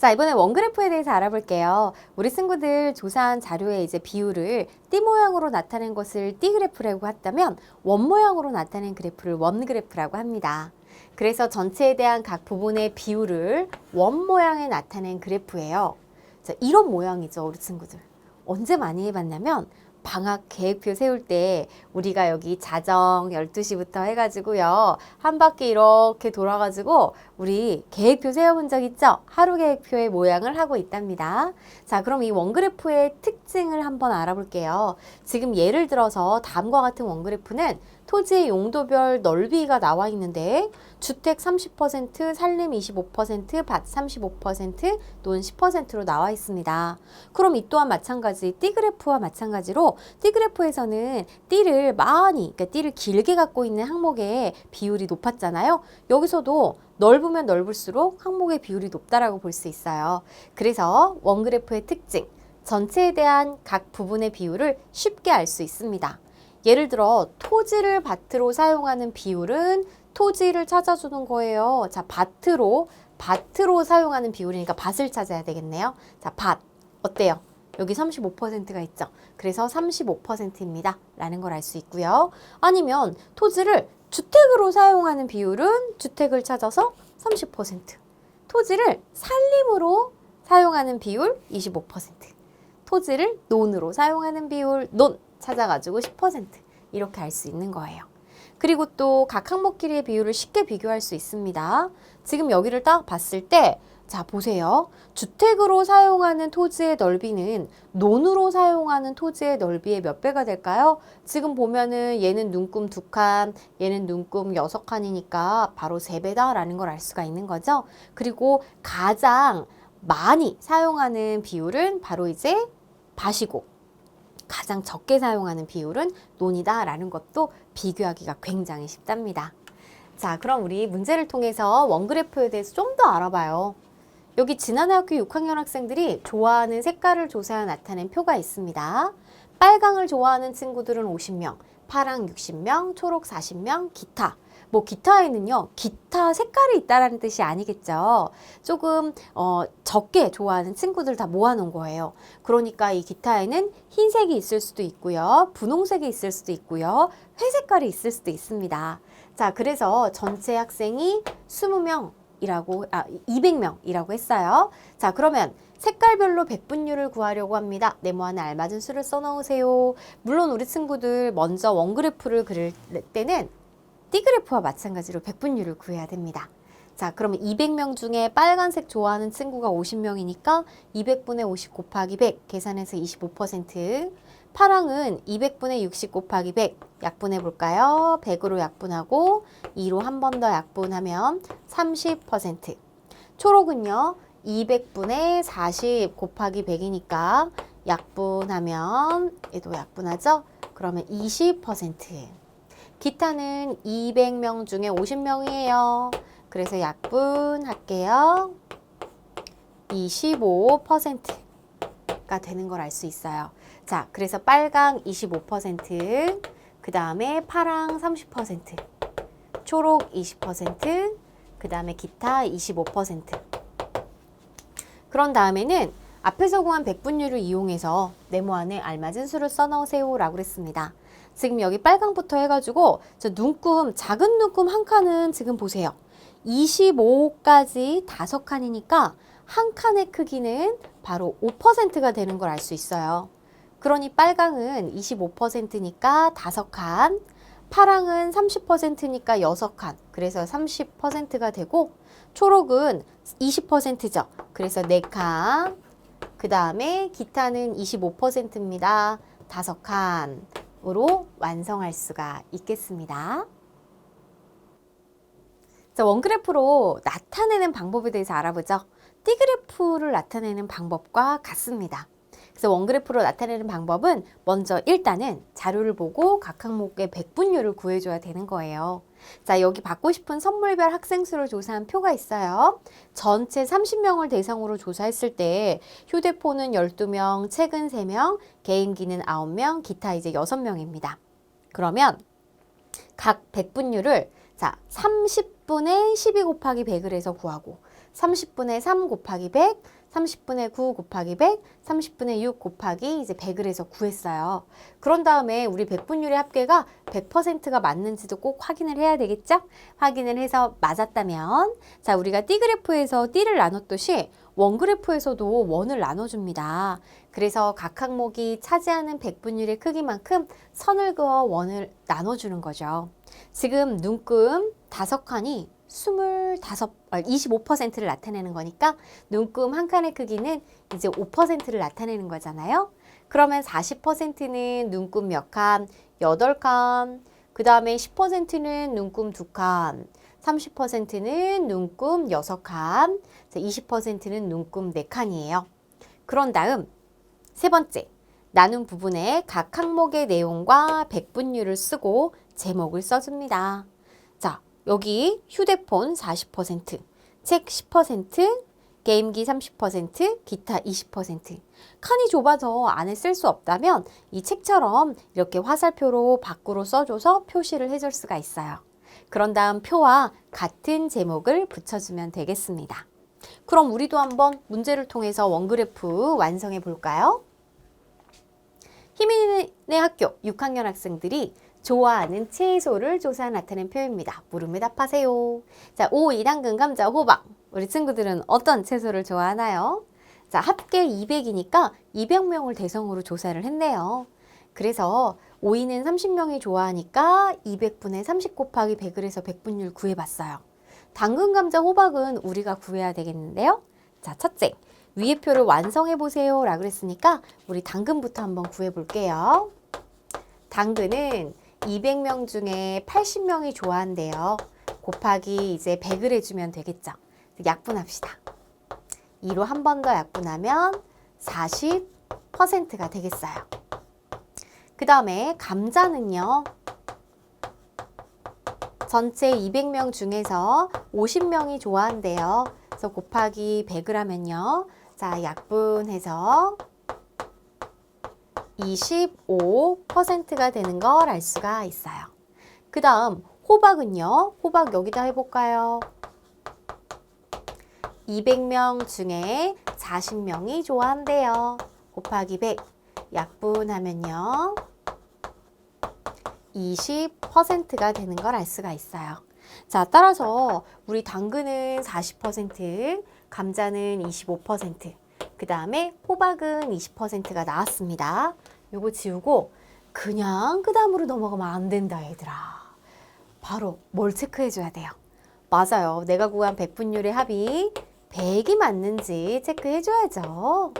자, 이번에 원그래프에 대해서 알아볼게요. 우리 친구들 조사한 자료의 이제 비율을 띠 모양으로 나타낸 것을 띠그래프라고 했다면 원 모양으로 나타낸 그래프를 원그래프라고 합니다. 그래서 전체에 대한 각 부분의 비율을 원 모양에 나타낸 그래프예요. 자, 이런 모양이죠, 우리 친구들. 언제 많이 해봤냐면 방학 계획표 세울 때 우리가 여기 자정 12시부터 해가지고요. 한 바퀴 이렇게 돌아가지고 우리 계획표 세워본 적 있죠? 하루 계획표의 모양을 하고 있답니다. 자, 그럼 이 원그래프의 특징을 한번 알아볼게요. 지금 예를 들어서 다음과 같은 원그래프는 토지의 용도별 넓이가 나와 있는데 주택 30%, 산림 25%, 밭 35%, 논 10%로 나와 있습니다. 그럼 이 또한 마찬가지 띠그래프와 마찬가지로 띠그래프에서는 띠를 많이, 그러니까 띠를 길게 갖고 있는 항목의 비율이 높았잖아요. 여기서도 넓으면 넓을수록 항목의 비율이 높다라고 볼 수 있어요. 그래서 원그래프의 특징, 전체에 대한 각 부분의 비율을 쉽게 알 수 있습니다. 예를 들어 토지를 밭으로 사용하는 비율은 토지를 찾아주는 거예요. 자, 밭으로 사용하는 비율이니까 밭을 찾아야 되겠네요. 자, 밭 어때요? 여기 35%가 있죠. 그래서 35%입니다. 라는 걸 알 수 있고요. 아니면 토지를 주택으로 사용하는 비율은 주택을 찾아서 30%. 토지를 산림으로 사용하는 비율 25%. 토지를 논으로 사용하는 비율 논 찾아가지고 10% 이렇게 알 수 있는 거예요. 그리고 또 각 항목끼리의 비율을 쉽게 비교할 수 있습니다. 지금 여기를 딱 봤을 때 자, 보세요. 주택으로 사용하는 토지의 넓이는 논으로 사용하는 토지의 넓이의 몇 배가 될까요? 지금 보면은 얘는 눈금 2칸, 얘는 눈금 6칸이니까 바로 3배다라는 걸 알 수가 있는 거죠. 그리고 가장 많이 사용하는 비율은 바로 이제 밭이고 가장 적게 사용하는 비율은 논이다라는 것도 비교하기가 굉장히 쉽답니다. 자, 그럼 우리 문제를 통해서 원그래프에 대해서 좀 더 알아봐요. 여기 지난해 학교 6학년 학생들이 좋아하는 색깔을 조사해 나타낸 표가 있습니다. 빨강을 좋아하는 친구들은 50명, 파랑 60명, 초록 40명, 기타. 뭐 기타에는요, 기타 색깔이 있다라는 뜻이 아니겠죠. 조금 적게 좋아하는 친구들 다 모아놓은 거예요. 그러니까 이 기타에는 흰색이 있을 수도 있고요, 분홍색이 있을 수도 있고요, 회색깔이 있을 수도 있습니다. 자, 그래서 전체 학생이 200명이라고 했어요. 자, 그러면 색깔별로 백분율을 구하려고 합니다. 네모안에 알맞은 수를 써놓으세요. 물론 우리 친구들 먼저 원그래프를 그릴 때는 띠그래프와 마찬가지로 백분율을 구해야 됩니다. 자, 그러면 200명 중에 빨간색 좋아하는 친구가 50명이니까 200분의 50 곱하기 100 계산해서 25%. 파랑은 200분의 60 곱하기 100 약분해 볼까요? 100으로 약분하고 2로 한 번 더 약분하면 30%. 초록은요, 200분의 40 곱하기 100이니까 약분하면 얘도 약분하죠? 그러면 20%. 기타는 200명 중에 50명이에요. 그래서 약분할게요. 25%가 되는 걸 알 수 있어요. 자, 그래서 빨강 25%, 그 다음에 파랑 30%, 초록 20%, 그 다음에 기타 25%. 그런 다음에는 앞에서 구한 백분율을 이용해서 네모안에 알맞은 수를 써넣으세요 라고 했습니다. 지금 여기 빨강부터 해가지고 눈금, 작은 눈금 한 칸은 지금 보세요. 25까지 5칸이니까 한 칸의 크기는 바로 5%가 되는 걸 알 수 있어요. 그러니 빨강은 25%니까 5칸, 파랑은 30%니까 6칸, 그래서 30%가 되고, 초록은 20%죠. 그래서 4칸, 그 다음에 기타는 25%입니다. 5칸으로 완성할 수가 있겠습니다. 자, 원그래프로 나타내는 방법에 대해서 알아보죠. 띠그래프를 나타내는 방법과 같습니다. 그래서 원그래프로 나타내는 방법은 먼저 일단은 자료를 보고 각 항목의 백분율을 구해줘야 되는 거예요. 자, 여기 받고 싶은 선물별 학생 수를 조사한 표가 있어요. 전체 30명을 대상으로 조사했을 때 휴대폰은 12명, 책은 3명, 개인기는 9명, 기타 이제 6명입니다. 그러면 각 백분율을 자, 30분의 12 곱하기 100을 해서 구하고 30분의 3 곱하기 100, 30분의 9 곱하기 100, 30분의 6 곱하기 이제 100을 해서 구했어요. 그런 다음에 우리 백분율의 합계가 100%가 맞는지도 꼭 확인을 해야 되겠죠? 확인을 해서 맞았다면, 자, 우리가 D그래프에서 D를 나눴듯이 원그래프에서도 원을 나눠줍니다. 그래서 각 항목이 차지하는 백분율의 크기만큼 선을 그어 원을 나눠주는 거죠. 지금 눈금 5칸이 25%를 나타내는 거니까 눈금 한 칸의 크기는 이제 5%를 나타내는 거잖아요. 그러면 40%는 눈금 몇 칸? 8칸. 그 다음에 10%는 눈금 2칸. 30%는 눈금 6칸. 20%는 눈금 4칸이에요. 그런 다음 세 번째, 나눈 부분에 각 항목의 내용과 백분율을 쓰고 제목을 써줍니다. 자, 여기 휴대폰 40%, 책 10%, 게임기 30%, 기타 20%. 칸이 좁아서 안에 쓸 수 없다면 이 책처럼 이렇게 화살표로 밖으로 써줘서 표시를 해줄 수가 있어요. 그런 다음 표와 같은 제목을 붙여주면 되겠습니다. 그럼 우리도 한번 문제를 통해서 원그래프 완성해 볼까요? 희민의 학교 6학년 학생들이 좋아하는 채소를 조사 나타낸 표입니다. 물음에 답하세요. 자, 오이, 당근, 감자, 호박. 우리 친구들은 어떤 채소를 좋아하나요? 자, 합계 200이니까 200명을 대상으로 조사를 했네요. 그래서 오이는 30명이 좋아하니까 200분의 30 곱하기 100을 해서 백분율 구해봤어요. 당근, 감자, 호박은 우리가 구해야 되겠는데요. 자, 첫째, 위의 표를 완성해 보세요 라고 그랬으니까 우리 당근부터 한번 구해 볼게요. 당근은 200명 중에 80명이 좋아한대요. 곱하기 이제 100을 해주면 되겠죠. 약분합시다. 2로 한 번 더 약분하면 40%가 되겠어요. 그 다음에 감자는요. 전체 200명 중에서 50명이 좋아한대요. 그래서 곱하기 100을 하면요. 자, 약분해서 25%가 되는 걸 알 수가 있어요. 그 다음 호박은요. 호박 여기다 해볼까요? 200명 중에 40명이 좋아한대요. 곱하기 100 약분하면요. 20%가 되는 걸 알 수가 있어요. 자, 따라서 우리 당근은 40%, 감자는 25%, 그 다음에 호박은 20%가 나왔습니다. 요거 지우고 그냥 그 다음으로 넘어가면 안 된다, 얘들아. 바로 뭘 체크해줘야 돼요? 맞아요. 내가 구한 백분율의 합이 100이 맞는지 체크해줘야죠.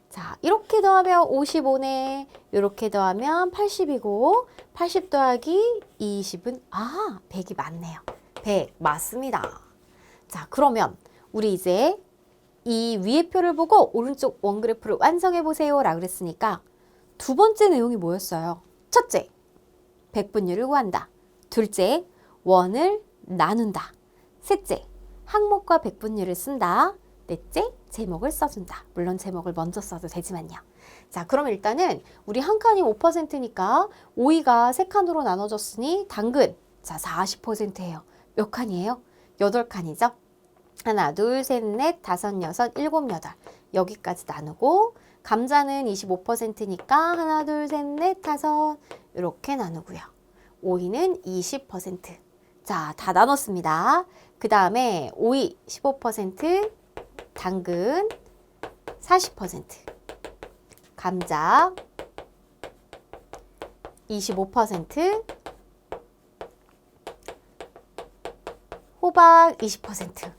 자, 이렇게 더하면 55네. 이렇게 더하면 80이고 80 더하기 20은 100이 맞네요. 100 맞습니다. 자, 그러면 우리 이제 이 위의 표를 보고 오른쪽 원그래프를 완성해 보세요 라고 그랬으니까 두 번째 내용이 뭐였어요? 첫째, 백분율을 구한다. 둘째, 원을 나눈다. 셋째, 항목과 백분율을 쓴다. 넷째, 제목을 써준다. 물론 제목을 먼저 써도 되지만요. 자, 그럼 일단은 우리 한 칸이 5%니까 오이가 세 칸으로 나눠졌으니 당근, 자, 40%예요. 몇 칸이에요? 8칸이죠? 하나, 둘, 셋, 넷, 다섯, 여섯, 일곱, 여덟. 여기까지 나누고 감자는 25%니까 하나, 둘, 셋, 넷, 다섯 이렇게 나누고요. 오이는 20%. 자, 다 나눴습니다. 그 다음에 오이 15%, 당근 40%, 감자 25%, 호박 20%.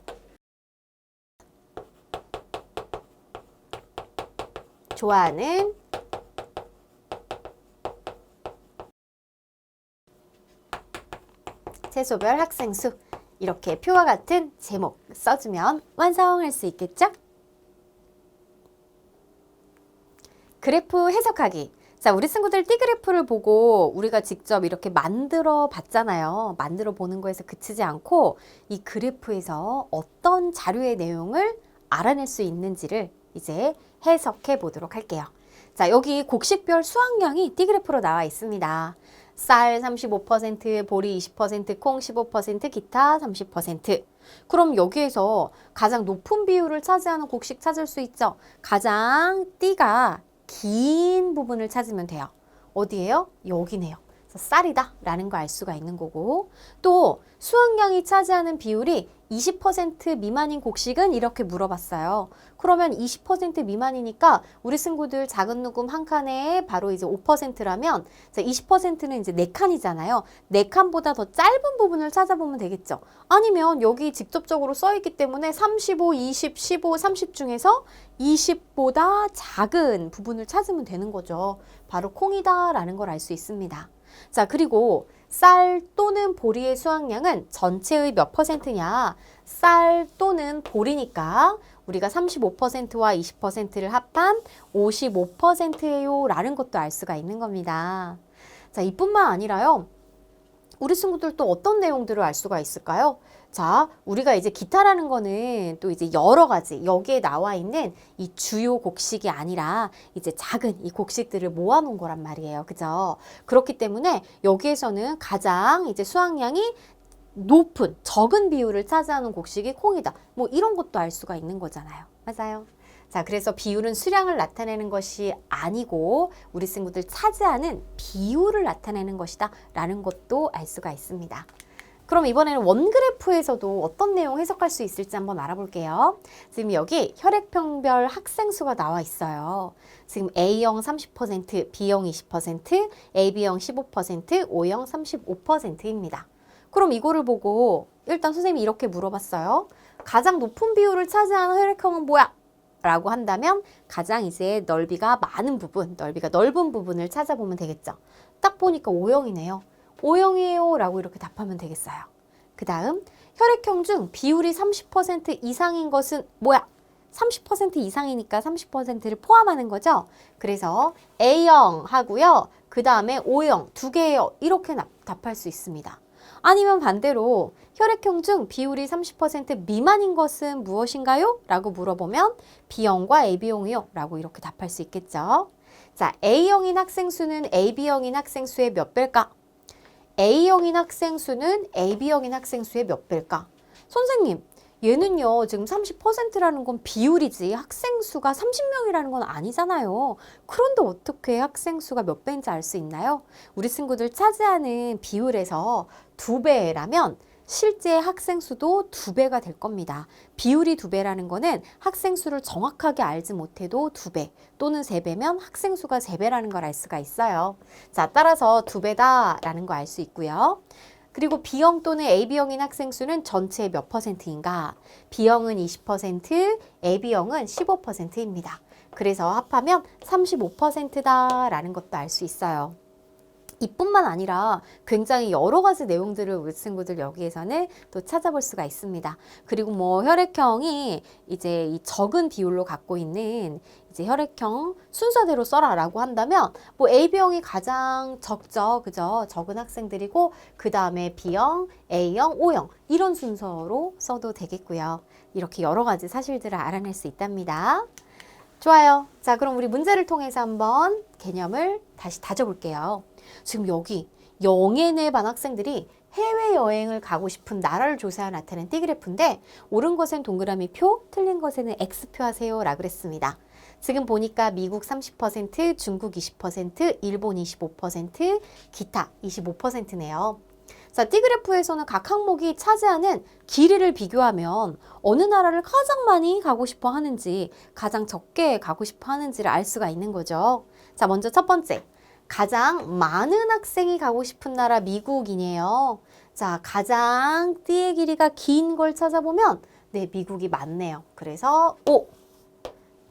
좋아하는 채소별 학생 수. 이렇게 표와 같은 제목 써주면 완성할 수 있겠죠? 그래프 해석하기. 자, 우리 친구들 D그래프를 보고 우리가 직접 이렇게 만들어 봤잖아요. 만들어 보는 거에서 그치지 않고 이 그래프에서 어떤 자료의 내용을 알아낼 수 있는지를 이제 해석해 보도록 할게요. 자, 여기 곡식별 수확량이 D그래프로 나와 있습니다. 쌀 35%, 보리 20%, 콩 15%, 기타 30%. 그럼 여기에서 가장 높은 비율을 차지하는 곡식 찾을 수 있죠? 가장 띠가 긴 부분을 찾으면 돼요. 어디예요? 여기네요. 그래서 쌀이다 라는 거 알 수가 있는 거고, 또 수확량이 차지하는 비율이 20% 미만인 곡식은 이렇게 물어봤어요. 그러면 20% 미만이니까 우리 친구들 작은 누금 한 칸에 바로 이제 5%라면 20%는 이제 4칸이잖아요. 4칸보다 더 짧은 부분을 찾아보면 되겠죠. 아니면 여기 직접적으로 써 있기 때문에 35, 20, 15, 30 중에서 20보다 작은 부분을 찾으면 되는 거죠. 바로 콩이다 라는 걸 알 수 있습니다. 자, 그리고 쌀 또는 보리의 수확량은 전체의 몇 %냐? 쌀 또는 보리니까 우리가 35%와 20%를 합한 55%예요 라는 것도 알 수가 있는 겁니다. 자, 이뿐만 아니라요. 우리 친구들 또 어떤 내용들을 알 수가 있을까요? 자, 우리가 이제 기타라는 거는 또 이제 여러 가지 여기에 나와 있는 이 주요 곡식이 아니라 이제 작은 이 곡식들을 모아놓은 거란 말이에요. 그죠? 그렇기 때문에 여기에서는 가장 이제 수확량이 높은, 적은 비율을 차지하는 곡식이 콩이다. 뭐 이런 것도 알 수가 있는 거잖아요. 맞아요. 자, 그래서 비율은 수량을 나타내는 것이 아니고 우리 친구들 차지하는 비율을 나타내는 것이다 라는 것도 알 수가 있습니다. 그럼 이번에는 원그래프에서도 어떤 내용 해석할 수 있을지 한번 알아볼게요. 지금 여기 혈액형별 학생수가 나와 있어요. 지금 A형 30%, B형 20%, AB형 15%, O형 35%입니다. 그럼 이거를 보고 일단 선생님이 이렇게 물어봤어요. 가장 높은 비율을 차지하는 혈액형은 뭐야? 라고 한다면 가장 이제 넓이가 많은 부분, 넓이가 넓은 부분을 찾아보면 되겠죠. 딱 보니까 O형이네요. O형이에요 라고 이렇게 답하면 되겠어요. 그 다음 혈액형 중 비율이 30% 이상인 것은 뭐야? 30% 이상이니까 30%를 포함하는 거죠. 그래서 A형 하고요. 그 다음에 O형 두 개예요. 이렇게 답할 수 있습니다. 아니면 반대로 혈액형 중 비율이 30% 미만인 것은 무엇인가요? 라고 물어보면 B형과 AB형이요 라고 이렇게 답할 수 있겠죠. 자, A형인 학생 수는 AB형인 학생 수의 몇 배일까? A형인 학생 수는 AB형인 학생 수의 몇 배일까? 선생님, 얘는요 지금 30%라는 건 비율이지 학생 수가 30명이라는 건 아니잖아요. 그런데 어떻게 학생 수가 몇 배인지 알 수 있나요? 우리 친구들 차지하는 비율에서 2배라면 실제 학생 수도 2배가 될 겁니다. 비율이 2배라는 거는 학생 수를 정확하게 알지 못해도 2배 또는 3배면 학생 수가 3배라는 걸 알 수가 있어요. 자, 따라서 2배다라는 거 알 수 있고요. 그리고 B형 또는 AB형인 학생 수는 전체의 몇 %인가? B형은 20%, AB형은 15%입니다. 그래서 합하면 35%다라는 것도 알 수 있어요. 이뿐만 아니라 굉장히 여러 가지 내용들을 우리 친구들 여기에서는 또 찾아볼 수가 있습니다. 그리고 뭐 혈액형이 이제 이 적은 비율로 갖고 있는 이제 혈액형 순서대로 써라라고 한다면 뭐 AB형이 가장 적죠. 그죠? 적은 학생들이고 그 다음에 B형, A형, O형 이런 순서로 써도 되겠고요. 이렇게 여러 가지 사실들을 알아낼 수 있답니다. 좋아요. 자, 그럼 우리 문제를 통해서 한번 개념을 다시 다져볼게요. 지금 여기 영예내 반 학생들이 해외여행을 가고 싶은 나라를 조사해 나타낸 띠그래프인데 옳은 것엔 동그라미 표, 틀린 것에는 X표 하세요 라고 그랬습니다. 지금 보니까 미국 30%, 중국 20%, 일본 25%, 기타 25%네요. 자, 띠그래프에서는 각 항목이 차지하는 길이를 비교하면 어느 나라를 가장 많이 가고 싶어 하는지 가장 적게 가고 싶어 하는지를 알 수가 있는 거죠. 자, 먼저 첫 번째. 가장 많은 학생이 가고 싶은 나라 미국이네요. 자, 가장 띠의 길이가 긴 걸 찾아보면 네, 미국이 많네요. 그래서 O.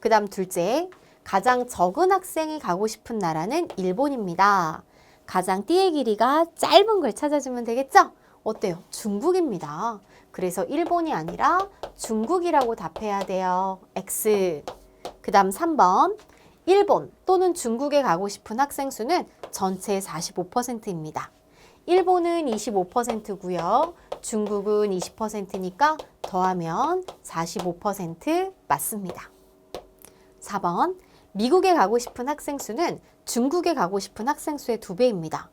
그 다음 둘째, 가장 적은 학생이 가고 싶은 나라는 일본입니다. 가장 띠의 길이가 짧은 걸 찾아주면 되겠죠? 어때요? 중국입니다. 그래서 일본이 아니라 중국이라고 답해야 돼요. X. 그 다음 3번. 일본 또는 중국에 가고 싶은 학생 수는 전체의 45%입니다. 일본은 25%고요. 중국은 20%니까 더하면 45% 맞습니다. 4번. 미국에 가고 싶은 학생 수는 중국에 가고 싶은 학생 수의 2배입니다.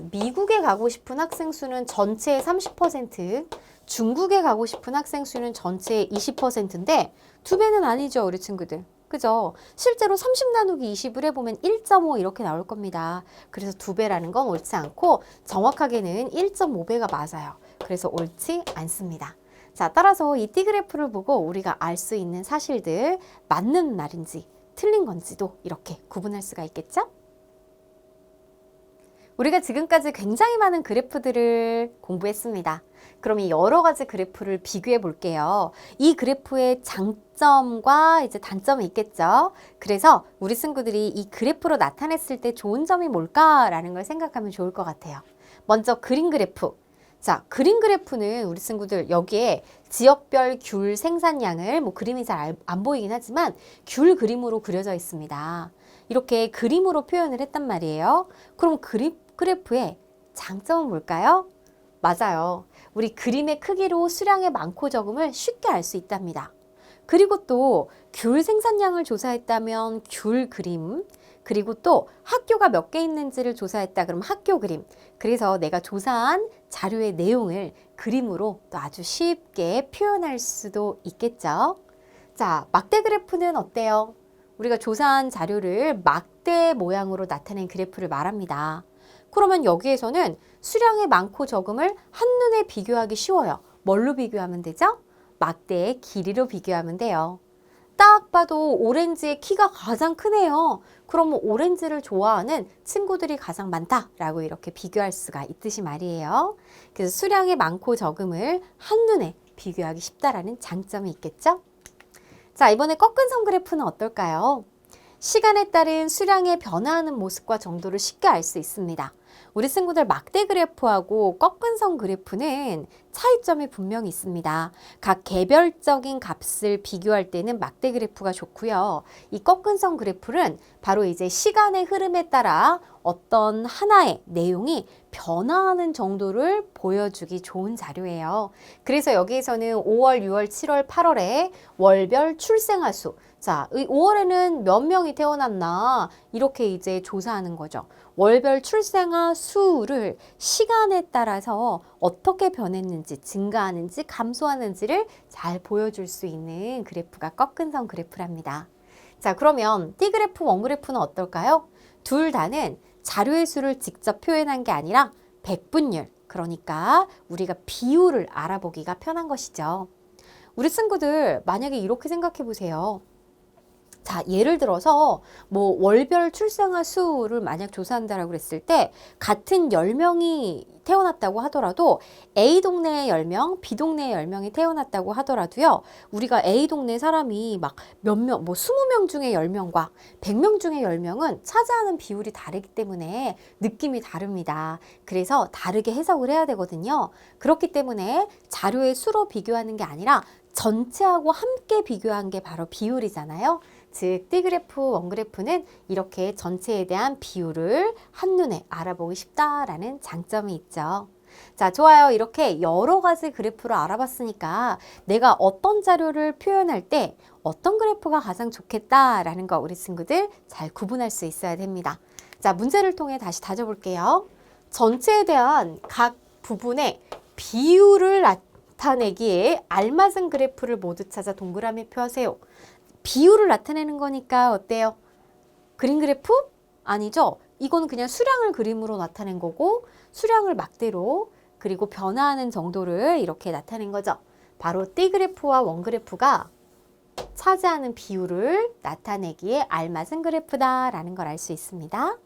미국에 가고 싶은 학생 수는 전체의 30%, 중국에 가고 싶은 학생 수는 전체의 20%인데 두 배는 아니죠, 우리 친구들. 그죠? 실제로 30 나누기 20을 해보면 1.5 이렇게 나올 겁니다. 그래서 두 배라는 건 옳지 않고 정확하게는 1.5배가 맞아요. 그래서 옳지 않습니다. 자, 따라서 이 T그래프를 보고 우리가 알 수 있는 사실들 맞는 말인지 틀린 건지도 이렇게 구분할 수가 있겠죠? 우리가 지금까지 굉장히 많은 그래프들을 공부했습니다. 그럼 이 여러 가지 그래프를 비교해 볼게요. 이 그래프의 장점과 이제 단점이 있겠죠. 그래서 우리 친구들이 이 그래프로 나타냈을 때 좋은 점이 뭘까라는 걸 생각하면 좋을 것 같아요. 먼저 그림 그래프. 자, 그림 그래프는 우리 친구들 여기에 지역별 귤 생산량을 뭐 그림이 잘 안 보이긴 하지만 귤 그림으로 그려져 있습니다. 이렇게 그림으로 표현을 했단 말이에요. 그럼 그래프의 장점은 뭘까요? 맞아요. 우리 그림의 크기로 수량의 많고 적음을 쉽게 알 수 있답니다. 그리고 또 귤 생산량을 조사했다면 귤 그림, 그리고 또 학교가 몇 개 있는지를 조사했다 그럼 학교 그림. 그래서 내가 조사한 자료의 내용을 그림으로 또 아주 쉽게 표현할 수도 있겠죠. 자, 막대 그래프는 어때요? 우리가 조사한 자료를 막대 모양으로 나타낸 그래프를 말합니다. 그러면 여기에서는 수량의 많고 적음을 한눈에 비교하기 쉬워요. 뭘로 비교하면 되죠? 막대의 길이로 비교하면 돼요. 딱 봐도 오렌지의 키가 가장 크네요. 그러면 오렌지를 좋아하는 친구들이 가장 많다라고 이렇게 비교할 수가 있듯이 말이에요. 그래서 수량의 많고 적음을 한눈에 비교하기 쉽다라는 장점이 있겠죠? 자, 이번에 꺾은 선 그래프는 어떨까요? 시간에 따른 수량의 변화하는 모습과 정도를 쉽게 알 수 있습니다. 우리 친구들 막대 그래프하고 꺾은 선 그래프는 차이점이 분명히 있습니다. 각 개별적인 값을 비교할 때는 막대 그래프가 좋고요. 이 꺾은 선 그래프는 바로 이제 시간의 흐름에 따라 어떤 하나의 내용이 변화하는 정도를 보여주기 좋은 자료예요. 그래서 여기에서는 5월, 6월, 7월, 8월에 월별 출생아 수. 자, 5월에는 몇 명이 태어났나 이렇게 이제 조사하는 거죠. 월별 출생아 수를 시간에 따라서 어떻게 변했는지, 증가하는지, 감소하는지를 잘 보여줄 수 있는 그래프가 꺾은 선 그래프랍니다. 자, 그러면 T그래프, 원그래프는 어떨까요? 둘 다는 자료의 수를 직접 표현한 게 아니라 백분율, 그러니까 우리가 비율을 알아보기가 편한 것이죠. 우리 친구들 만약에 이렇게 생각해 보세요. 자, 예를 들어서 뭐 월별 출생아 수를 만약 조사한다라고 그랬을 때 같은 10명이 태어났다고 하더라도 A 동네에 10명, B 동네에 10명이 태어났다고 하더라도요. 우리가 A 동네 사람이 막 몇 명, 뭐 20명 중에 10명과 100명 중에 10명은 차지하는 비율이 다르기 때문에 느낌이 다릅니다. 그래서 다르게 해석을 해야 되거든요. 그렇기 때문에 자료의 수로 비교하는 게 아니라 전체하고 함께 비교한 게 바로 비율이잖아요. 즉 T그래프, 원그래프는 이렇게 전체에 대한 비율을 한눈에 알아보기 쉽다라는 장점이 있죠. 자, 좋아요. 이렇게 여러 가지 그래프를 알아봤으니까 내가 어떤 자료를 표현할 때 어떤 그래프가 가장 좋겠다라는 거 우리 친구들 잘 구분할 수 있어야 됩니다. 자, 문제를 통해 다시 다져볼게요. 전체에 대한 각 부분의 비율을 나타내기에 알맞은 그래프를 모두 찾아 동그라미 펴세요. 비율을 나타내는 거니까 어때요? 그림 그래프? 아니죠? 이거는 그냥 수량을 그림으로 나타낸 거고 수량을 막대로 그리고 변화하는 정도를 이렇게 나타낸 거죠. 바로 T그래프와 원그래프가 차지하는 비율을 나타내기에 알맞은 그래프다라는 걸 알 수 있습니다.